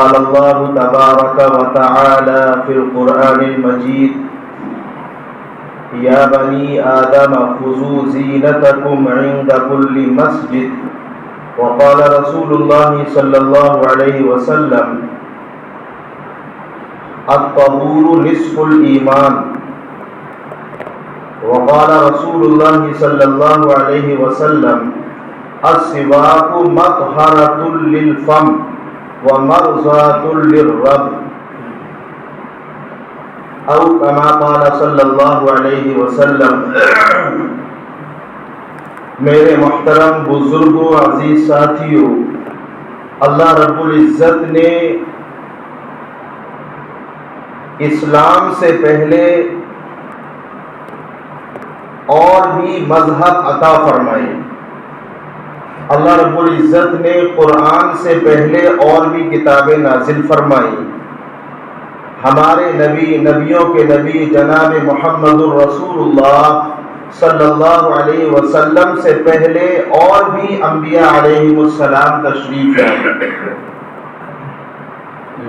قال الله تبارك وتعالى في القرآن المجيد يا بني آدم خذوا زينتكم عند كل مسجد وقال رسول الله صلى الله عليه وسلم الطهور نصف الإيمان وقال رسول الله صلى الله عليه وسلم السواك مطهرة للفم ومرضاة للرب او كما قال صلی اللہ علیہ وسلم۔ میرے محترم بزرگوں، عزیز ساتھیوں، اللہ رب العزت نے اسلام سے پہلے اور بھی مذہب عطا فرمائے۔ اللہ رب العزت نے قرآن سے پہلے اور بھی کتابیں نازل فرمائی۔ ہمارے نبی، نبیوں کے نبی جناب محمد الرسول اللہ صلی اللہ علیہ وسلم سے پہلے اور بھی انبیاء علیہم السلام تشریف لائے،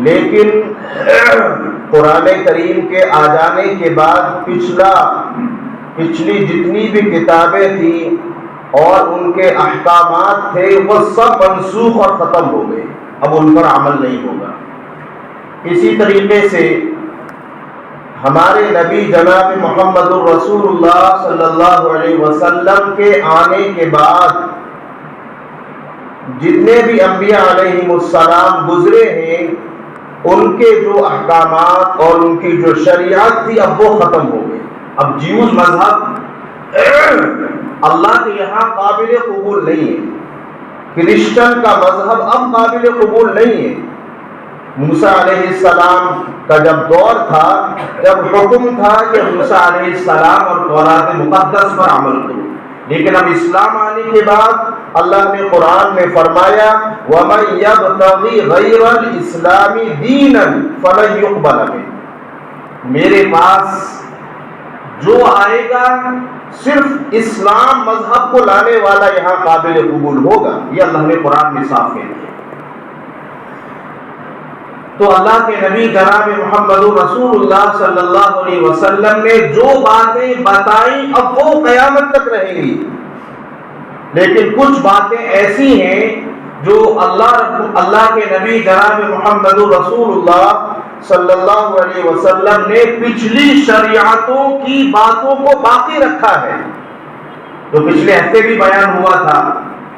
لیکن قرآن کریم کے آ جانے کے بعد پچھلی جتنی بھی کتابیں تھیں اور ان کے احکامات تھے وہ سب منسوخ اور ختم ہو گئے، اب ان پر عمل نہیں ہوگا۔ اسی طریقے سے ہمارے نبی جناب محمد الرسول اللہ صلی اللہ علیہ وسلم کے آنے کے بعد جتنے بھی انبیاء علیہم السلام گزرے ہیں ان کے جو احکامات اور ان کی جو شریعت تھی اب وہ ختم ہو گئی۔ اب جیوز مذہب اللہ کے یہاں قابل قبول نہیں ہے، کرسچن کا مذہب اب قابل قبول نہیں ہے۔ موسیٰ علیہ السلام کا جب دور تھا، جب حکم تھا کہ موسیٰ علیہ السلام اور تورات مقدس پر عمل کرو، لیکن اب اسلام آنے کے بعد اللہ نے قرآن میں فرمایا وَمَن يَبْتَغِ غَيْرَ الْإِسْلَامِ دِينًا فَلَن يُقْبَلَ مِنْهُ، میرے پاس جو آئے گا صرف اسلام مذہب کو لانے والا یہاں قابل قبول ہوگا۔ یہ اللہ نے قرآن میں صاف کہہ دیا۔ تو اللہ کے نبی جناب محمد رسول اللہ صلی اللہ علیہ وسلم نے جو باتیں بتائیں اب وہ قیامت تک رہیں گی، لیکن کچھ باتیں ایسی ہیں جو اللہ کے نبی جناب محمد رسول اللہ صلی اللہ علیہ وسلم نے پچھلی شریعتوں کی باتوں کو باقی رکھا ہے۔ تو پچھلے ہفتے بھی بیان ہوا تھا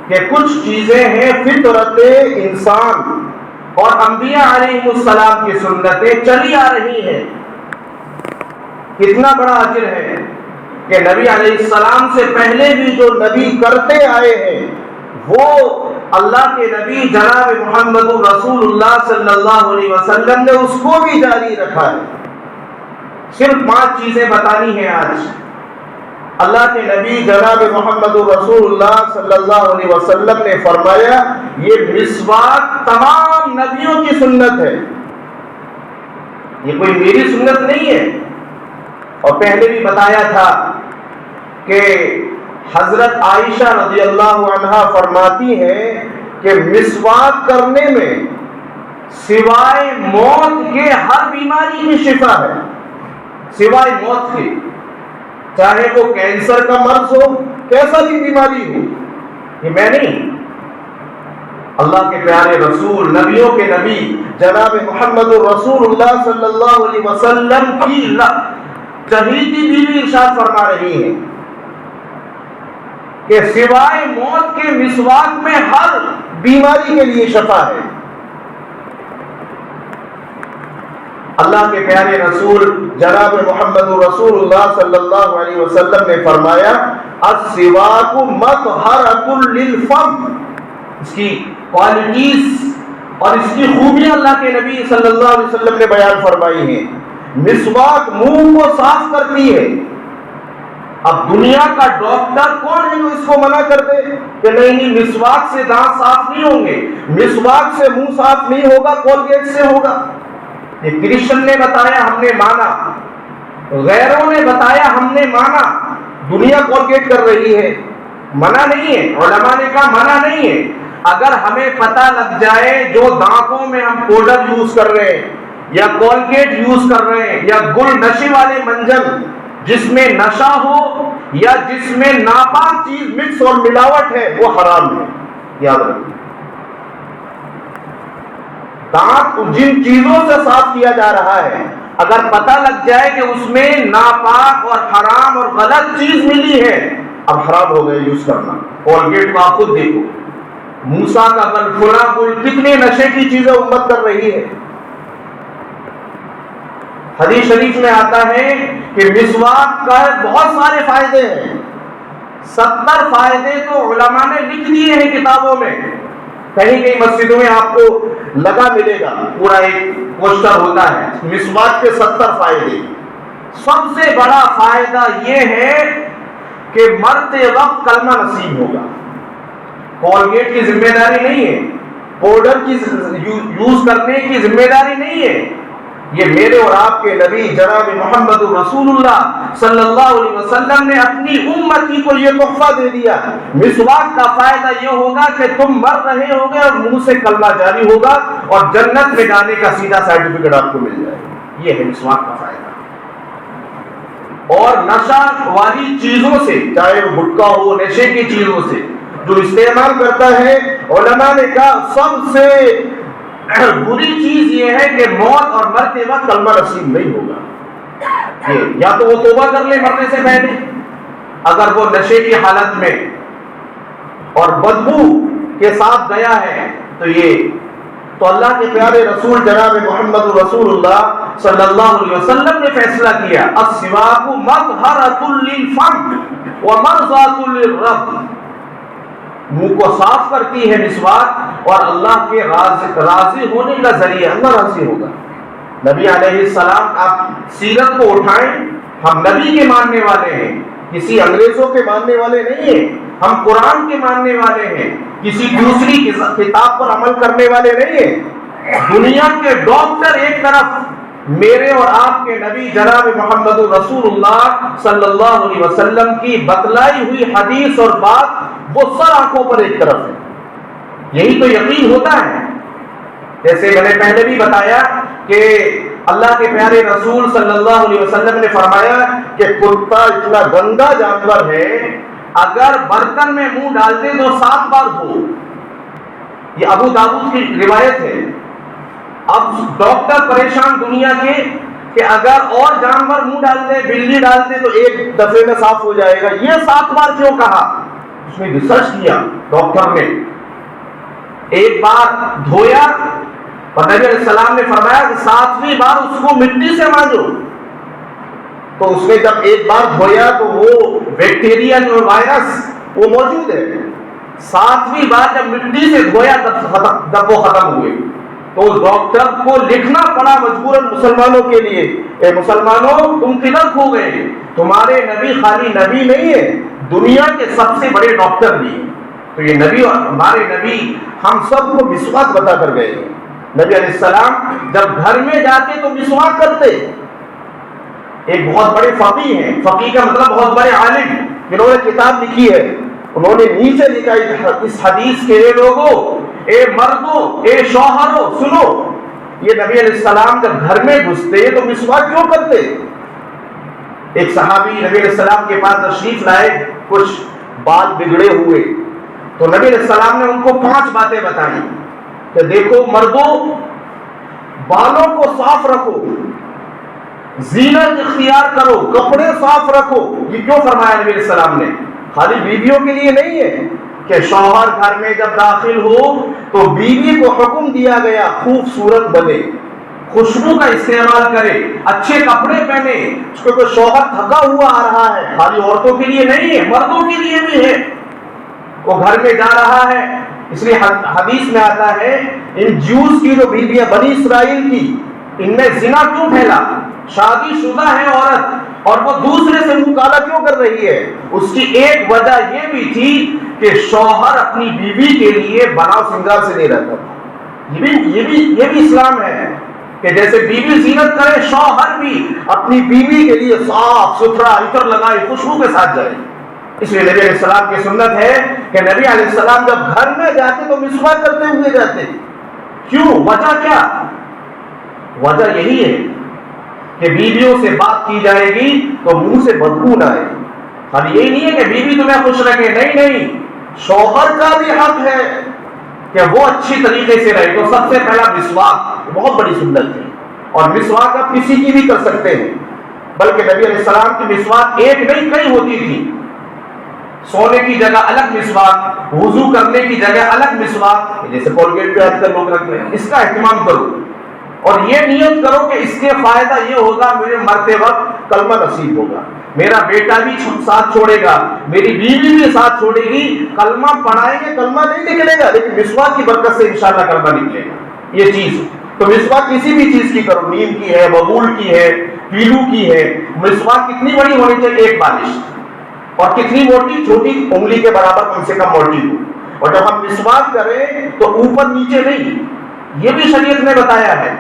کہ کچھ چیزیں ہیں فطرت انسان اور انبیاء علیہ السلام کی سنتیں چلی آ رہی ہیں۔ کتنا بڑا اجر ہے کہ نبی علیہ السلام سے پہلے بھی جو نبی کرتے آئے ہیں وہ اللہ کے نبی جناب محمد رسول اللہ صلی اللہ علیہ وسلم نے اس کو بھی جاری رکھا ہے۔ صرف 5 چیزیں بتانی ہیں آج۔ اللہ کے نبی جناب محمد رسول اللہ صلی اللہ علیہ وسلم نے فرمایا یہ مسواک تمام نبیوں کی سنت ہے، یہ کوئی میری سنت نہیں ہے۔ اور پہلے بھی بتایا تھا کہ حضرت عائشہ رضی اللہ عنہا فرماتی ہیں کہ مسواک کرنے میں سوائے موت کے ہر بیماری کی شفا ہے، سوائے موت کے، چاہے وہ کینسر کا مرض ہو، کیسا بھی بیماری ہو، یہ میں نہیں، اللہ کے پیارے رسول، نبیوں کے نبی جناب محمد رسول اللہ صلی اللہ علیہ وسلم کی چہیتی بیوی ارشاد فرما رہی ہیں کہ سوائے موت کے مسواک میں ہر بیماری کے لیے شفا ہے۔ اللہ کے پیارے رسول جناب محمد رسول اللہ صلی اللہ علیہ وسلم نے فرمایا السواک مطہرۃ للفم، اس کی کوالٹیز اور اس کی خوبیاں اللہ کے نبی صلی اللہ علیہ وسلم نے بیان فرمائی ہیں۔ مسواک منہ کو صاف کرتی ہے۔ اب دنیا کا ڈاکٹر کون ہے جو اس کو منع کر دے کہ نہیں مسواک سے دانت صاف نہیں ہوں گے، مسواک سے منہ صاف نہیں ہوگا، کولگیٹ سے ہوگا؟ یہ کرسچن نے بتایا ہم نے مانا، غیروں نے بتایا ہم نے مانا، دنیا کولگیٹ کر رہی ہے، منع نہیں ہے، علماء نے کہا منع نہیں ہے، اگر ہمیں پتہ لگ جائے جو دانتوں میں ہم پاؤڈر یوز کر رہے ہیں یا کولگیٹ یوز کر رہے ہیں یا گل نشے والے منجن جس میں نشہ ہو یا جس میں ناپاک چیز مکس اور ملاوٹ ہے وہ حرام ہے. یاد رکھیں دانت جن چیزوں سے صاف کیا جا رہا ہے اگر پتہ لگ جائے کہ اس میں ناپاک اور حرام اور غلط چیز ملی ہے اب حرام ہو گئے یوز کرنا. کولگیٹ کو آپ خود دیکھو موسیٰ کا گل فلاں گل کتنے نشے کی چیزیں امت کر رہی ہے. حدیث شریف میں آتا ہے کہ مسواک کا بہت سارے فائدے ہیں. 70 فائدے تو علماء نے لکھ دیے ہیں کتابوں میں. کہیں کہیں مسجدوں میں آپ کو لگا ملے گا پورا ایک پوسٹر ہوتا ہے مسواک کے 70 فائدے. سب سے بڑا فائدہ یہ ہے کہ مرتے وقت کلمہ نصیب ہوگا. کولگیٹ کی ذمہ داری نہیں ہے, پاؤڈر کی یوز کرنے کی ذمہ داری نہیں ہے. یہ میرے اور آپ کے نبی جناب محمد رسول اللہ صلی اللہ علیہ وسلم نے اپنی امتی کو یہ تحفہ دے دیا. مسواک کا فائدہ یہ ہوگا کہ تم مر رہے ہوگے اور منہ سے کلمہ جاری ہوگا اور جنت میں جانے کا سیدھا سرٹیفکیٹ آپ کو مل جائے. یہ ہے مسواک کا فائدہ. اور نشہ والی چیزوں سے چاہے وہ گٹکا ہو نشے کی چیزوں سے جو استعمال کرتا ہے علماء نے کہا سب سے بری چیز یہ ہے کہ موت اور مرتے وقت کلمہ نصیب نہیں ہوگا. یا تو وہ توبہ کر لے مرنے سے پہلے اگر وہ نشے کی حالت میں اور بدبو کے ساتھ گیا ہے تو اللہ کے پیارے رسول جناب محمد رسول اللہ صلی اللہ علیہ وسلم نے فیصلہ کیا السواک مطہرۃ للفم ومرضاۃ للرب. منہ کو صاف کرتی ہے مسواک اور اللہ کے راضی ہونے کا ذریعہ. اللہ راضی ہوگا. نبی علیہ السلام آپ سیرت کو اٹھائیں. ہم نبی کے ماننے والے ہیں, کسی انگریزوں کے ماننے والے نہیں ہیں. ہم قرآن کے ماننے والے ہیں, کسی دوسری کتاب پر عمل کرنے والے نہیں ہیں. دنیا کے ڈاکٹر ایک طرف, میرے اور آپ کے نبی جناب محمد رسول اللہ صلی اللہ علیہ وسلم کی بتلائی ہوئی حدیث اور بات وہ سر آنکھوں پر ایک طرف ہے. یہی تو یقین ہوتا ہے. جیسے میں نے پہلے بھی بتایا کہ اللہ کے پیارے رسول صلی اللہ علیہ وسلم نے فرمایا کہ کتا اتنا گندا جانور ہے اگر برتن میں منہ ڈالتے تو 7 بار دھو. یہ ابو داؤد کی روایت ہے. اب ڈاکٹر پریشان دنیا کے کہ اگر اور جانور منہ ڈالتے بلی ڈالتے تو ایک دفعے میں صاف ہو جائے گا, یہ 7 بار کیوں کہا؟ اس میں ریسرچ کیا ڈاکٹر نے. ایک بار دھویا اور نبی علیہ السلام نے فرمایا کہ 7ویں بار اس کو مٹی سے مانجو. تو اس نے جب ایک بار دھویا تو وہ بیکٹیریا جو وائرس وہ موجود ہے. 7ویں بار جب مٹی سے دھویا تب وہ ختم ہوئے. تو اس ڈاکٹر کو لکھنا پڑا مجبوراً مسلمانوں کے لیے, اے مسلمانوں تم کدھر کھو گئے, تمہارے نبی خالی نبی نہیں ہے, دنیا کے سب سے بڑے ڈاکٹر بھی. تو یہ نبی اور ہمارے نبی ہم سب کو مسواک بتا کر گئے. نبی علیہ السلام جب گھر میں جاتے تو مسواک کرتے. ایک بہت بڑے فقیہ ہیں, فقیہ کا مطلب بہت بڑے عالم, جنہوں نے کتاب لکھی ہے, انہوں نے نیچے لکھا اس حدیث کے لوگوں, اے مردوں اے شوہروں سنو, یہ نبی علیہ السلام جب گھر میں گھستے تو مسواک کیوں کرتے؟ ایک صحابی نبی علیہ السلام کے پاس تشریف لائے, کچھ بال بگڑے ہوئے, تو نبی علیہ السلام نے ان کو 5 باتیں بتائیں کہ دیکھو مردوں بالوں کو صاف رکھو, زینت اختیار کرو, کپڑے صاف رکھو. یہ کیوں فرمایا نبی علیہ السلام نے؟ خالی بیویوں کے لیے نہیں ہے کہ شوہر گھر میں جب داخل ہو تو بیوی کو حکم دیا گیا خوبصورت بنے, خوشبو کا استعمال کرے, اچھے کپڑے پہنے. اس کو کوئی شوہر تھکا ہوا آ رہا ہے, خالی عورتوں کے لیے نہیں ہے, مردوں کے لیے بھی ہے. وہ گھر میں جا رہا ہے, اس لیے حدیث میں آتا ہے ان جوز کی جو بیویاں بنی اسرائیل کی, ان میں زنا کیوں پھیلا؟ شادی شدہ ہے عورت اور وہ دوسرے سے منہ کالا کیوں کر رہی ہے؟ اس کی ایک وجہ یہ بھی تھی کہ شوہر اپنی بیوی کے لیے بناؤ سنگار سے نہیں رہتا تھا. یہ بھی اسلام ہے کہ جیسے بیوی زینت کرے, شوہر بھی اپنی بیوی کے لیے صاف ستھرا عطر لگائے, خوشبو کے ساتھ جائے. اس لیے نبی علیہ السلام کی سنت ہے کہ نبی علیہ السلام جب گھر میں جاتے تو مسواک کرتے ہوئے جاتے. کیوں؟ وجہ کیا؟ وجہ یہی ہے کہ بیویوں سے بات کی جائے گی تو منہ سے بدبو نہ آئے. اب یہی نہیں ہے کہ بیوی تمہیں خوش رکھے، نہیں، شوہر کا بھی حق ہے کہ وہ اچھی طریقے سے رہے. تو سب سے پہلا مسواک بہت بڑی سنت ہے، اور مسواک آپ کسی کی بھی کر سکتے ہیں، بلکہ نبی علیہ السلام کی مسواک ایک نہیں کئی ہوتی تھی. سونے کی جگہ الگ مسواک، وضو کرنے کی جگہ الگ مسواک، جیسے کولگیٹ پہ آج کل لوگ رکھ لیں. اس کا اہتمام کرو اور یہ نیت کرو کہ اس کے فائدہ یہ ہوگا میرے مرتے وقت کلمہ نصیب ہوگا، میرا بیٹا بھی ساتھ چھوڑے گا، میری بیوی بھی ساتھ چھوڑے گی. کلمہ پڑھائیں گے، کلمہ نہیں نکلے گا لیکن مسواک کی برکت سے انشاءاللہ کلمہ نکلے گا. یہ چیز تو مسواک کسی بھی چیز کی کرو، نیم کی ہے، ببول کی ہے، پیلو کی ہے. مسواک کتنی بڑی ہونی چاہیے؟ ایک بالش، اور کتنی موٹی؟ چھوٹی انگلی کے برابر کم سے کم موٹی ہو. اور جب ہم مسواک کریں تو اوپر نیچے نہیں، یہ بھی شریعت نے بتایا ہے.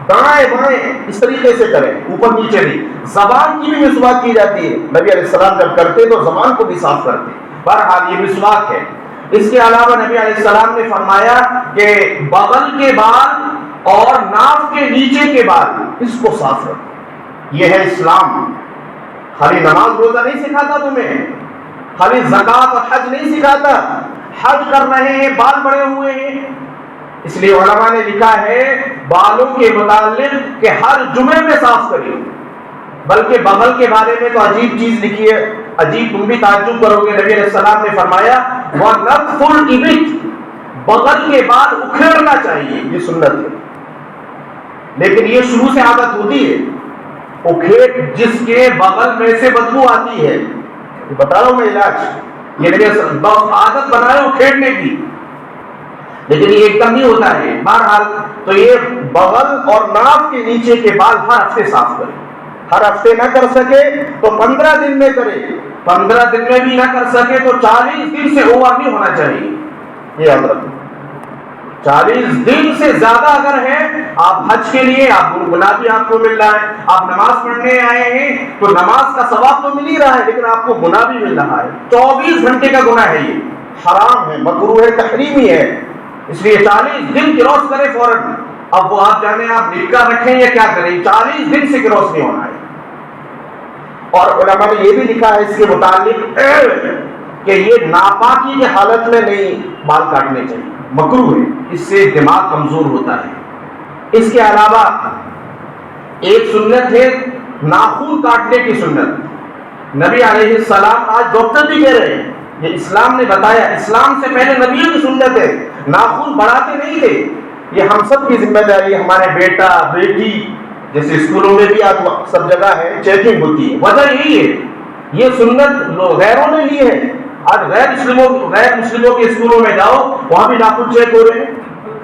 دائیں بائیں اس طریقے سے کریں، اوپر نیچے نہیں. زبان کی بھی مسواک کی جاتی ہے، نبی علیہ السلام جب کرتے تو زبان کو بھی صاف کرتے. بہرحال یہ مسواک ہے. اس کے علاوہ نبی علیہ السلام نے فرمایا کہ بغل کے بال اور ناف کے نیچے کے بال اس کو صاف رکھو. یہ ہے اسلام. خالی نماز روزہ نہیں سکھاتا تمہیں، خالی زکوٰۃ اور حج نہیں سکھاتا. حج کر رہے ہیں، بال بڑے ہوئے ہیں، اس لیے علماء نے لکھا ہے بالوں کے متعلق کہ ہر جمعے میں صاف کریے. بلکہ بغل کے بارے میں تو عجیب چیز لکھی ہے، عجیب، تم بھی تعجب کرو گے. نبی علیہ السلام نے فرمایا وَنَتْفُ الْإِبِطِ، بغل کے بال اکھیڑنا چاہیے، یہ سنت ہے. لیکن یہ شروع سے عادت ہوتی ہے. اکھیڑ جس کے بغل میں سے بدبو آتی ہے، بتا رہا ہوں میں علاج، یہ نبی عادت بنائے اکھیڑنے کی، لیکن یہ ایک دم نہیں ہوتا ہے. بہرحال تو یہ بغل اور ناف کے نیچے کے بال ہر ہفتے صاف کریں. ہر ہفتے نہ کر سکے تو 15 دن میں کرے، 15 دن میں بھی نہ کر سکے تو 40 دن سے اوور نہیں ہونا چاہیے. یہ یاد رکھو، 40 دن سے زیادہ اگر ہے، آپ حج کے لیے آپ گناہ بھی آپ کو مل رہا ہے، آپ نماز پڑھنے آئے ہیں تو نماز کا ثواب تو مل ہی رہا ہے لیکن آپ کو گناہ بھی مل رہا ہے. 24 گھنٹے کا گناہ ہے، یہ حرام ہے، مکروہ ہے، تحریمی ہے. اس لیے 40 دن کراس کرے فوراً. اب وہ آپ جانے آپ نکاح رکھیں یا کیا کریں، 40 دن سے کراس نہیں ہونا ہے. اور علماء نے یہ بھی لکھا ہے اس کے متعلق کہ یہ ناپاکی کی حالت میں نہیں بال کاٹنے چاہیے، مکروہ ہے، اس سے دماغ کمزور ہوتا ہے. اس کے علاوہ ایک سنت ہے ناخن کاٹنے کی سنت. نبی علیہ السلام، آج ڈاکٹر بھی کہہ رہے ہیں یہ اسلام نے بتایا، اسلام سے پہلے نبیوں کی سنت ہے. ناخن بڑھاتے نہیں تھے. یہ ہم سب کی ذمہ داری ہے، ہمارے بیٹا بیٹی، جیسے اسکولوں میں بھی آج سب جگہ ہے چیکنگ ہوتی ہے. وجہ یہی ہے، یہ سنت غیروں نے لی ہے. آج غیر مسلموں کے اسکولوں میں جاؤ، وہاں بھی ناخن چیک ہو رہے ہیں.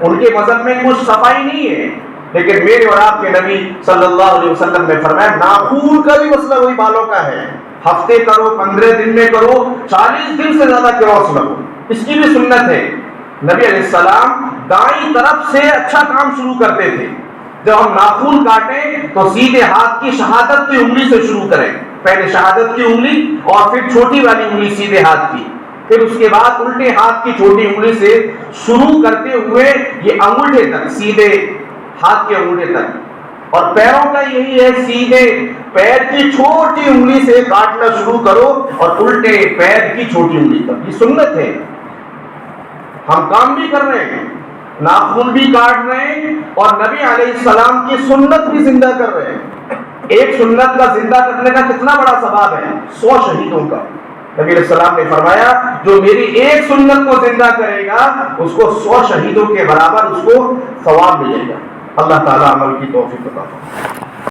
ان کے مذہب میں کچھ صفائی نہیں ہے، لیکن میرے اور آپ کے نبی صلی اللہ علیہ وسلم نے فرمایا ناخن کا بھی مسئلہ وہی بالوں کا ہے. ہفتے کرو، 15 دن میں کرو، 40 دن سے زیادہ کراس نہ ہو. اس کی بھی سنت ہے. نبی علیہ السلام دائیں طرف سے اچھا کام شروع کرتے تھے. جب ہم ناخن کاٹیں تو سیدھے ہاتھ کی شہادت کی انگلی سے شروع کریں. پہلے شہادت کی انگلی اور پھر چھوٹی والی انگلی سیدھے ہاتھ کی، پھر اس کے بعد الٹے ہاتھ کی چھوٹی انگلی سے شروع کرتے ہوئے یہ انگوٹھے تک، سیدھے ہاتھ کے انگوٹھے تک. اور پیروں کا یہی ہے، سیدھے پیر کی چھوٹی انگلی سے کاٹنا شروع کرو اور الٹے پیر کی چھوٹی انگلی تک. یہ سنت ہے. ہم کام بھی کر رہے ہیں، ناخن بھی کاٹ رہے ہیں اور نبی علیہ السلام کی سنت بھی زندہ کر رہے ہیں. ایک سنت کا زندہ کرنے کا کتنا بڑا ثواب ہے، 100 شہیدوں کا. نبی علیہ السلام نے فرمایا جو میری ایک سنت کو زندہ کرے گا اس کو 100 شہیدوں کے برابر اس کو ثواب ملے گا. اللہ تعالیٰ عمل کی توفیق عطا فرمائے.